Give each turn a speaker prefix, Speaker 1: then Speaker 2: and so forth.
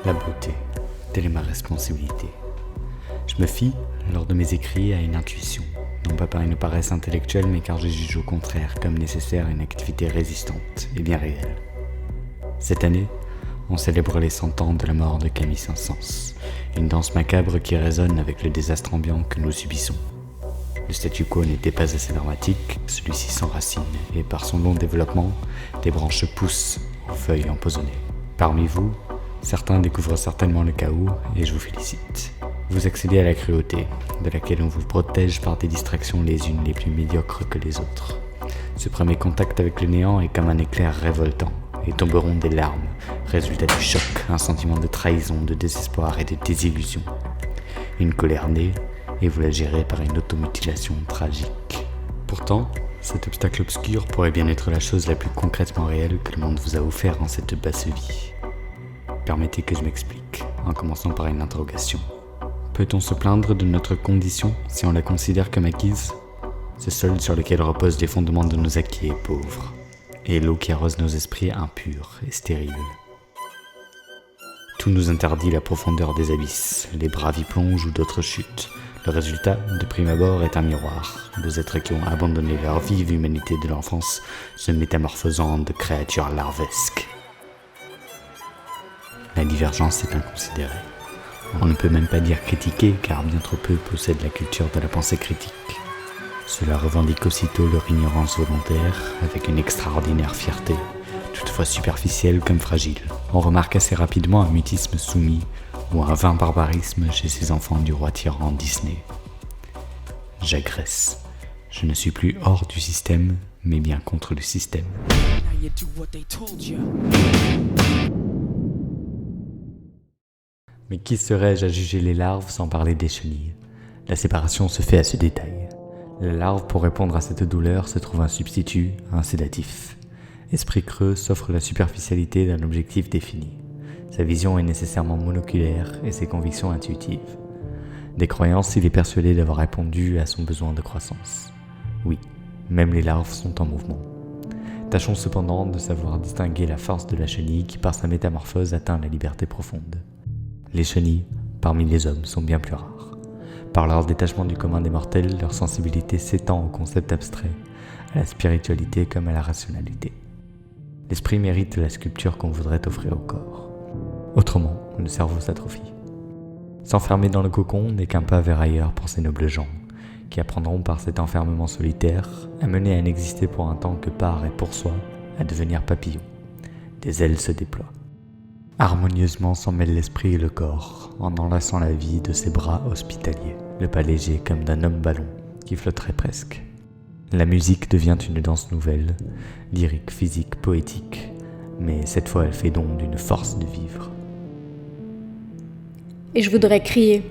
Speaker 1: La beauté, telle est ma responsabilité. Je me fie, lors de mes écrits, à une intuition, non pas par une paresse intellectuelle, mais car je juge au contraire comme nécessaire une activité résistante et bien réelle. Cette année, on célèbre les 100 ans de la mort de Camille Saint-Saëns, une danse macabre qui résonne avec le désastre ambiant que nous subissons. Le statu quo n'était pas assez dramatique, celui-ci s'enracine, et par son long développement, des branches poussent aux feuilles empoisonnées. Parmi vous, certains découvrent certainement le chaos, et je vous félicite. Vous accédez à la cruauté, de laquelle on vous protège par des distractions les unes les plus médiocres que les autres. Ce premier contact avec le néant est comme un éclair révoltant, et tomberont des larmes, résultat du choc, un sentiment de trahison, de désespoir et de désillusion. Une colère née, et vous la gérez par une automutilation tragique. Pourtant, cet obstacle obscur pourrait bien être la chose la plus concrètement réelle que le monde vous a offert en cette basse vie. Permettez que je m'explique, en commençant par une interrogation. Peut-on se plaindre de notre condition si on la considère comme acquise ? Ce sol sur lequel reposent les fondements de nos acquis est pauvre, et l'eau qui arrose nos esprits impure et stérile. Tout nous interdit la profondeur des abysses, les bras y plongent ou d'autres chutent. Le résultat, de prime abord, est un miroir, deux êtres qui ont abandonné leur vive humanité de l'enfance, se métamorphosant de créatures larvesques. La divergence est inconsidérée. On ne peut même pas dire critiquer, car bien trop peu possèdent la culture de la pensée critique. Cela revendique aussitôt leur ignorance volontaire, avec une extraordinaire fierté, toutefois superficielle comme fragile. On remarque assez rapidement un mutisme soumis, ou un vain barbarisme chez ces enfants du roi tyran Disney. J'agresse. Je ne suis plus hors du système, mais bien contre le système. Mais qui serais-je à juger les larves sans parler des chenilles ? La séparation se fait à ce détail. La larve, pour répondre à cette douleur, se trouve un substitut, un sédatif. Esprit creux s'offre la superficialité d'un objectif défini. Sa vision est nécessairement monoculaire et ses convictions intuitives. Des croyances, il est persuadé d'avoir répondu à son besoin de croissance. Oui, même les larves sont en mouvement. Tâchons cependant de savoir distinguer la force de la chenille qui, par sa métamorphose, atteint la liberté profonde. Les chenilles, parmi les hommes, sont bien plus rares. Par leur détachement du commun des mortels, leur sensibilité s'étend au concept abstrait, à la spiritualité comme à la rationalité. L'esprit mérite la sculpture qu'on voudrait offrir au corps. Autrement, le cerveau s'atrophie. S'enfermer dans le cocon n'est qu'un pas vers ailleurs pour ces nobles gens, qui apprendront par cet enfermement solitaire, amenés à n'exister pour un temps que par et pour soi, à devenir papillons. Des ailes se déploient. Harmonieusement s'en mêlent l'esprit et le corps, en enlaçant la vie de ses bras hospitaliers, le pas léger comme d'un homme ballon, qui flotterait presque. La musique devient une danse nouvelle, lyrique, physique, poétique, mais cette fois elle fait don d'une force de vivre.
Speaker 2: Et je voudrais crier.